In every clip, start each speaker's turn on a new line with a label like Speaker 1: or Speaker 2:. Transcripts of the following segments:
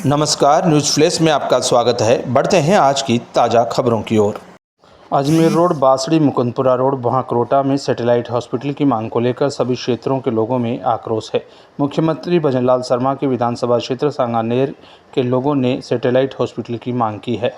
Speaker 1: नमस्कार, news flash में आपका स्वागत है। बढ़ते हैं आज की ताज़ा खबरों की ओर। अजमेर रोड, बांसड़ी, मुकुंदपुरा रोड, भांकरोटा में सैटेलाइट हॉस्पिटल की मांग को लेकर सभी क्षेत्रों के लोगों में आक्रोश है। मुख्यमंत्री भजनलाल शर्मा के विधानसभा क्षेत्र सांगानेर के लोगों ने सैटेलाइट हॉस्पिटल की मांग की है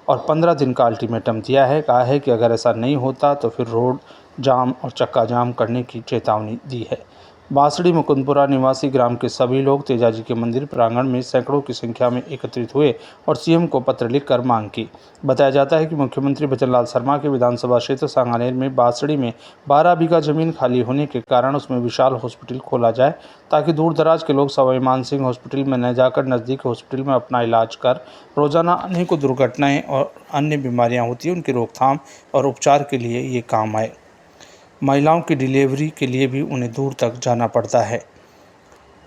Speaker 1: और 15 दिन का अल्टीमेटम दिया है। कहा है कि अगर ऐसा नहीं होता तो फिर रोड जाम और चक्का जाम करने की चेतावनी दी है। बांसड़ी मुकुंदपुरा निवासी ग्राम के सभी लोग तेजाजी के मंदिर प्रांगण में सैकड़ों की संख्या में एकत्रित हुए और सीएम को पत्र लिखकर मांग की। बताया जाता है कि मुख्यमंत्री भजनलाल शर्मा के विधानसभा क्षेत्र सांगानेर में बांसड़ी में 12 बीघा जमीन खाली होने के कारण उसमें विशाल हॉस्पिटल खोला जाए, ताकि दूर दराज के लोग सवाई मानसिंह हॉस्पिटल में न जाकर नज़दीक हॉस्पिटल में अपना इलाज कर रोजाना अनेकों दुर्घटनाएं और अन्य बीमारियां होती हैं, उनकी रोकथाम और उपचार के लिए ये काम आए। महिलाओं की डिलीवरी के लिए भी उन्हें दूर तक जाना पड़ता है।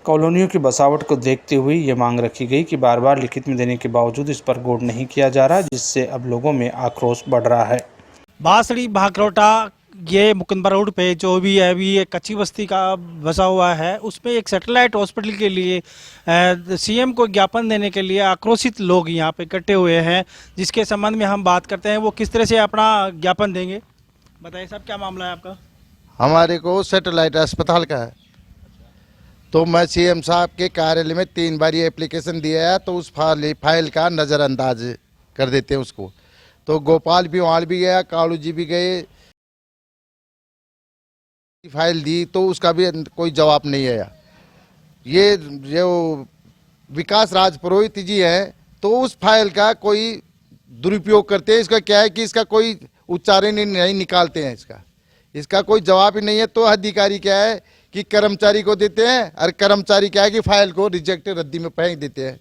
Speaker 1: कॉलोनियों की बसावट को देखते हुए ये मांग रखी गई कि बार बार लिखित में देने के बावजूद इस पर गौर नहीं किया जा रहा, जिससे अब लोगों में आक्रोश बढ़ रहा है।
Speaker 2: बांसड़ी भांकरोटा ये मुकुंदपुरा रोड पे जो भी है अभी एक कच्ची बस्ती का बसा हुआ है, उसमें एक सैटेलाइट हॉस्पिटल के लिए सीएम को ज्ञापन देने के लिए आक्रोशित लोग यहाँ पे इकट्ठे हुए हैं, जिसके संबंध में हम बात करते हैं। वो किस तरह से अपना ज्ञापन देंगे, बताइए साहब, क्या मामला है आपका?
Speaker 3: हमारे को सैटेलाइट अस्पताल का है, तो मैं सीएम साहब के कार्यालय में 3 बार ये एप्लीकेशन दिया है, तो उस फाइल का नज़रअंदाज कर देते हैं उसको। तो गोपाल भी वहाँ भी गया, कालू जी भी गए, फाइल दी तो उसका भी कोई जवाब नहीं आया। ये जो विकास राज पुरोहित जी हैं, तो उस फाइल का कोई दुरुपयोग करते हैं। इसका क्या है कि इसका कोई उच्चारण नहीं निकालते हैं, इसका कोई जवाब ही नहीं है। तो अधिकारी क्या है कि कर्मचारी को देते हैं, और कर्मचारी क्या है कि फाइल को रिजेक्ट रद्दी में फेंक देते हैं।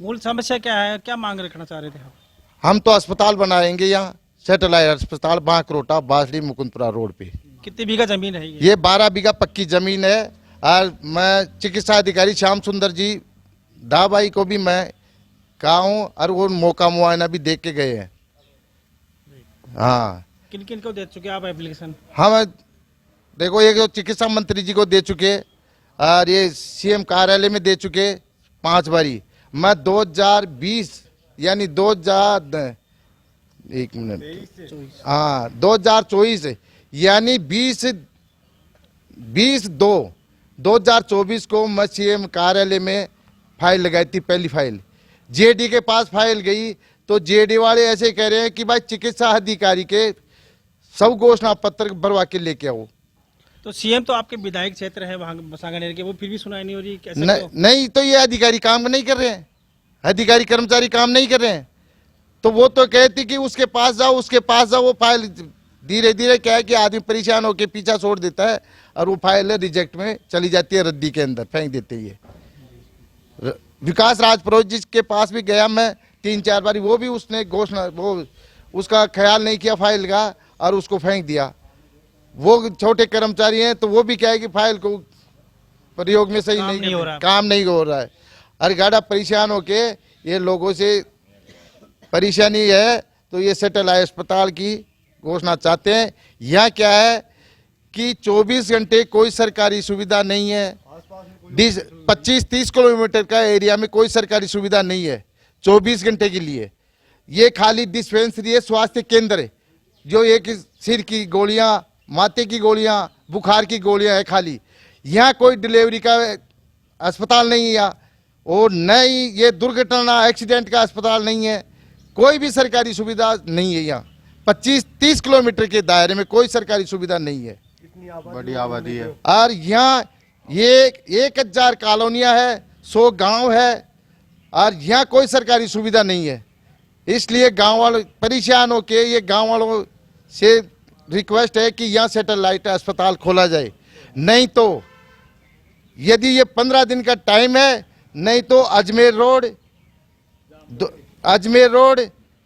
Speaker 2: मूल समस्या क्या है, क्या मांग रखना चाह रहे थे आप?
Speaker 3: हम तो अस्पताल बनाएंगे यहाँ, सैटेलाइट अस्पताल भांकरोटा बांसड़ी मुकुंदपुरा रोड पे।
Speaker 2: कितनी बीघा जमीन है
Speaker 3: ये 12 बीघा पक्की जमीन है। और मैं चिकित्सा अधिकारी श्याम सुंदर जी दाबाई को भी मैं कहा हूँ, और वो मौका मुआयना भी देख के गए हैं। हाँ,
Speaker 2: किन किन को दे चुके आप एप्लीकेशन?
Speaker 3: हम देखो, ये जो चिकित्सा मंत्री जी को दे चुके, और ये सीएम कार्यालय में दे चुके 5 बारी। मैं 2020 यानी 2024 यानी 20/2/2024 को मैं सीएम कार्यालय में फाइल लगाई थी। पहली फाइल जेडी के पास फाइल गई, तो जेडी वाले ऐसे कह रहे हैं कि भाई चिकित्सा अधिकारी के सब घोषणा पत्र भरवा के लेके आओ।
Speaker 2: तो सीएम तो आपके विधायक क्षेत्र है वहाँ सांगानेर के, वो फिर भी सुनाई नहीं हो रही, कैसे?
Speaker 3: नहीं, तो ये अधिकारी काम नहीं कर रहे हैं, अधिकारी कर्मचारी काम नहीं कर रहे हैं। तो वो तो कहती कि उसके पास जाओ, वो फाइल धीरे धीरे क्या है कि आदमी परेशान होकर पीछा छोड़ देता है, और वो फाइल रिजेक्ट में चली जाती है, रद्दी के अंदर फेंक देते हैं। विकास राज पुरोहित जी के पास भी गया मैं 3-4 बार, वो भी उसने घोषणा उसका ख्याल नहीं किया फाइल का, और उसको फेंक दिया। वो छोटे कर्मचारी हैं, तो वो भी क्या है कि फाइल को प्रयोग में सही नहीं हो रहा, काम नहीं हो रहा है। और गाड़ा परेशान होके ये लोगों से परेशानी है, तो ये सैटेलाइट अस्पताल की घोषणा चाहते हैं। यहाँ क्या है कि 24 घंटे कोई सरकारी सुविधा नहीं है। 25-30 किलोमीटर का एरिया में कोई सरकारी सुविधा नहीं है 24 घंटे के लिए। ये खाली डिस्पेंसरी है, स्वास्थ्य केंद्र है, जो एक सिर की गोलियां, माथे की गोलियां, बुखार की गोलियां है खाली। यहाँ कोई डिलीवरी का अस्पताल नहीं है, और न ही ये दुर्घटना एक्सीडेंट का अस्पताल नहीं है। कोई भी सरकारी सुविधा नहीं है यहाँ। 25-30 किलोमीटर के दायरे में कोई सरकारी सुविधा नहीं है।
Speaker 4: इतनी बड़ी आबादी है,
Speaker 3: और यहाँ ये 1000 कॉलोनियाँ है, 100 गांव है, और यहाँ कोई सरकारी सुविधा नहीं है। इसलिए गांव वालों परेशान होके, ये गांव वालों से रिक्वेस्ट है कि यहाँ सैटेलाइट अस्पताल खोला जाए। नहीं तो यदि ये 15 दिन का टाइम है, नहीं तो Ajmer road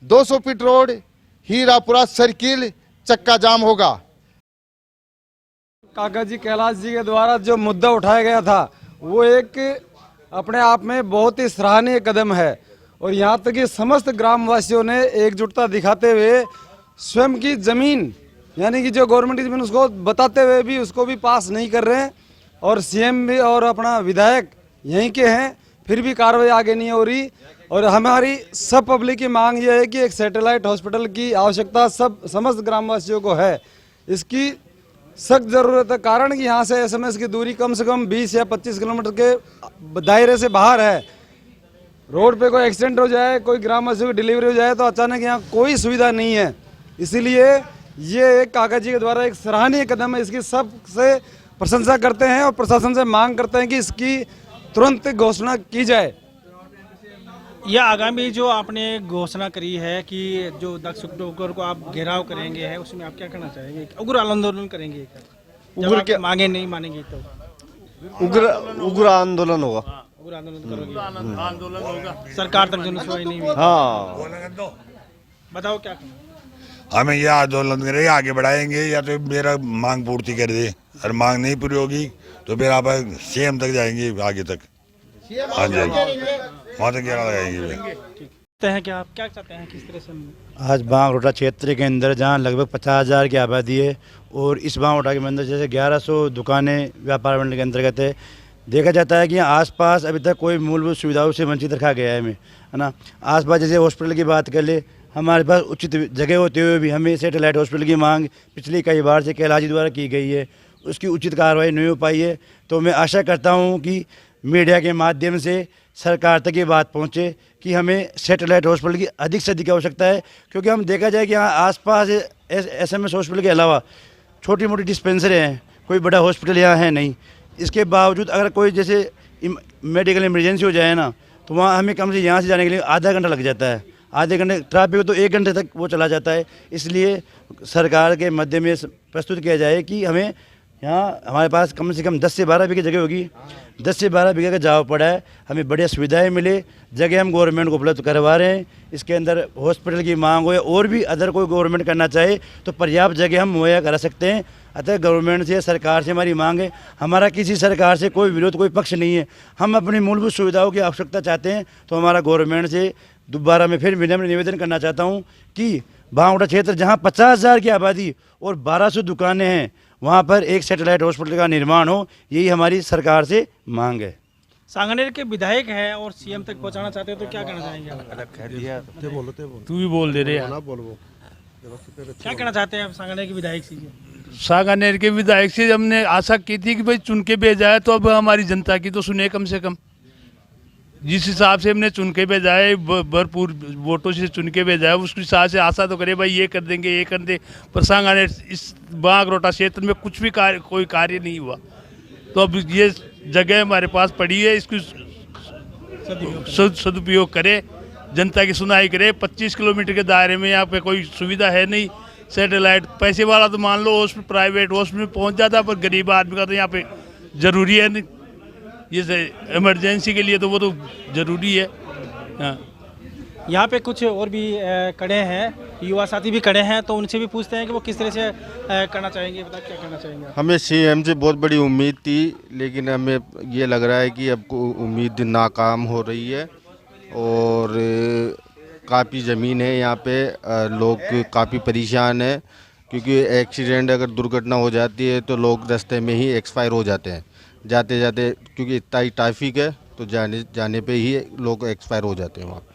Speaker 3: 200 feet road, Hirapura circle चक्का जाम होगा।
Speaker 5: काका जी कैलाश जी के द्वारा जो मुद्दा उठाया गया था, वो एक अपने आप में बहुत ही सराहनीय कदम है। और यहाँ तक कि समस्त ग्रामवासियों ने एकजुटता दिखाते हुए स्वयं की जमीन, यानी कि जो गवर्नमेंट की जमीन, उसको बताते हुए भी उसको भी पास नहीं कर रहे हैं। और सीएम भी और अपना विधायक यहीं के हैं, फिर भी कार्रवाई आगे नहीं हो रही। और हमारी सब पब्लिक की मांग ये है कि एक सैटेलाइट हॉस्पिटल की आवश्यकता समस्त ग्रामवासियों को है। इसकी सख्त ज़रूरत है, कारण कि यहाँ से एसएमएस की दूरी कम से कम 20 या 25 किलोमीटर के दायरे से बाहर है। रोड पे कोई एक्सीडेंट हो जाए, कोई ग्रामवासियों की डिलीवरी हो जाए तो अचानक यहाँ कोई सुविधा नहीं है। इसीलिए ये एक काका जी के द्वारा एक सराहनीय कदम है। इसकी सबसे प्रशंसा करते हैं और प्रशासन से मांग करते हैं कि इसकी तुरंत घोषणा की जाए।
Speaker 2: यह आगामी जो आपने घोषणा करी है कि जो 10 अक्टूबर को आप घेराव करेंगे है, उसमें आप क्या करना चाहेंगे? उग्र आंदोलन करेंगे?
Speaker 6: उग्र क्या
Speaker 2: मांगे नहीं मानेंगे तो
Speaker 6: उग्र आंदोलन होगा।
Speaker 2: उग्र आंदोलन करोगे? आंदोलन होगा, सरकार तक जो सुनवाई नहीं हुई।
Speaker 6: हाँ,
Speaker 2: बताओ क्या करना?
Speaker 7: हमें यह आंदोलन करेंगे, आगे बढ़ाएंगे, या तो मेरा मांग पूर्ति कर दे, और मांग नहीं पूरी होगी तो फिर आप सीएम तक जाएंगे, आगे तक हाँ जाएंगे, वहाँ तक घेरा लगाएंगे।
Speaker 2: चाहते हैं क्या आप, क्या चाहते हैं, किस तरह से
Speaker 8: आज बांगरोटा क्षेत्र के अंदर जहां लगभग 50,000 की आबादी है और इस बांगरोटा के अंदर जैसे 1100 दुकानें व्यापार मंडल के अंतर्गत है, देखा जाता है कि यहाँ आसपास अभी तक कोई मूलभूत सुविधाओं से वंचित रखा गया है हमें, है ना। आसपास जैसे हॉस्पिटल की बात कर ले, हमारे पास उचित जगह होते हुए भी हमें सैटेलाइट हॉस्पिटल की मांग पिछली कई बार से कैलाश जी द्वारा की गई है, उसकी उचित कार्रवाई नहीं हो पाई है। तो मैं आशा करता हूँ कि मीडिया के माध्यम से सरकार तक ये बात पहुँचे कि हमें सैटेलाइट हॉस्पिटल की अधिक से अधिक आवश्यकता है, क्योंकि हम देखा जाए कि यहाँ आसपास एसएमएस हॉस्पिटल के अलावा छोटी मोटी डिस्पेंसरी हैं, कोई बड़ा हॉस्पिटल यहाँ है नहीं। इसके बावजूद अगर कोई जैसे मेडिकल इमरजेंसी हो जाए ना, तो वहाँ हमें कम से यहाँ से जाने के लिए आधा घंटा लग जाता है, आधे घंटे ट्रैफिक तो 1 घंटे तक वो चला जाता है। इसलिए सरकार के मध्य में प्रस्तुत किया जाए कि हमें यहाँ हमारे पास कम से कम 10 से 12 बीघे जगह होगी, 10 से 12 बीघे का जाव पड़ा है, हमें बढ़िया सुविधाएं मिले, जगह हम गवर्नमेंट को उपलब्ध करवा रहे हैं। इसके अंदर हॉस्पिटल की मांग हो या और भी अदर कोई गवर्नमेंट करना चाहे तो पर्याप्त जगह हम मुहैया करा सकते हैं। अतः गवर्नमेंट से, सरकार से हमारी मांग है, हमारा किसी सरकार से कोई विरोध, कोई पक्ष नहीं है। हम अपनी मूलभूत सुविधाओं की आवश्यकता चाहते हैं, तो हमारा गवर्नमेंट से दोबारा मैं फिर विनम्र निवेदन करना चाहता हूँ कि बांगरोटा क्षेत्र जहाँ 50,000 की आबादी और 1200 दुकानें हैं, वहाँ पर एक सैटेलाइट हॉस्पिटल का निर्माण हो, यही हमारी सरकार से मांग है।
Speaker 2: सांगानेर के विधायक हैं और सीएम तक पहुंचाना चाहते हैं तो क्या कहना चाहेंगे आप?
Speaker 9: तू भी बोल दे रहे यार।
Speaker 2: क्या कहना चाहते हैं आप सांगानेर के विधायक से?
Speaker 9: सांगानेर के विधायक से हमने आशा की थी कि भाई चुन के भेजा है तो अब हमारी जनता की तो सुने कम से कम। जिस हिसाब से हमने चुन के भेजा है, भरपूर वोटों से चुन के भेजा है, उस हिसाब से आशा तो करे भाई ये कर देंगे, ये कर दे। पर सांगानेर इस बांगरोटा क्षेत्र में कुछ भी कोई कार्य नहीं हुआ। तो अब ये जगह हमारे पास पड़ी है, इसको सदुपयोग करे, जनता की सुनाई करे। 25 किलोमीटर के दायरे में यहाँ पे कोई सुविधा है नहीं। सैटेलाइट पैसे वाला तो मान लो हॉस्पिटल, प्राइवेट हॉस्पिटल में पहुँच जाता, पर गरीब आदमी का तो यहाँ पे जरूरी है नहीं, ये इमरजेंसी के लिए तो वो तो ज़रूरी है। हाँ,
Speaker 2: यहाँ पे कुछ और भी खड़े हैं, युवा साथी भी खड़े हैं, तो उनसे भी पूछते हैं कि वो किस तरह से करना चाहेंगे। बता क्या करना चाहेंगे?
Speaker 6: हमें सीएम से बहुत बड़ी उम्मीद थी, लेकिन हमें ये लग रहा है कि अब उम्मीद नाकाम हो रही है। और काफ़ी ज़मीन है यहाँ पे, लोग काफ़ी परेशान हैं, क्योंकि एक्सीडेंट अगर दुर्घटना हो जाती है तो लोग रास्ते में ही एक्सपायर हो जाते हैं, जाते जाते, क्योंकि इतना ही ट्रैफिक है तो जाने पे ही लोग एक्सपायर हो जाते हैं वहाँ पे।